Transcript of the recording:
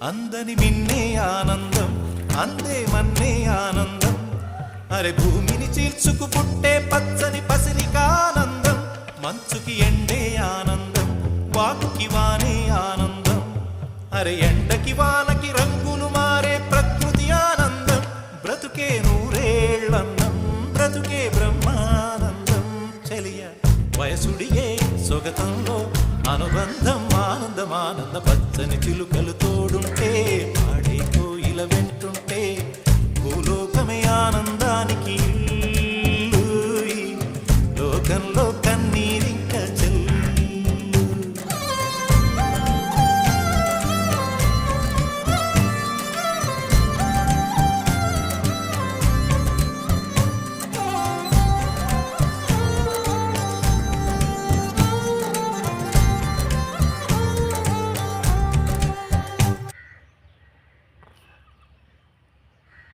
అందని మిన్నే ఆనందం, అందే మన్నే ఆనందం. అరే భూమిని చీల్చుకు పుట్టే పచ్చని పసిరికానందం. మంచుకి ఎండే ఆనందం, వాకుకి వానే ఆనందం. అరే ఎండకి వానకి రంగులు మారే ప్రకృతి ఆనందం. బ్రతుకే నూరేళ్ళన్నం, బ్రతుకే బ్రహ్మానందం. చెలియ వయసుడియే సొగతంలో అనుబంధం, ఆనందం ఆనంద పచ్చని చిలుకలు తోడు.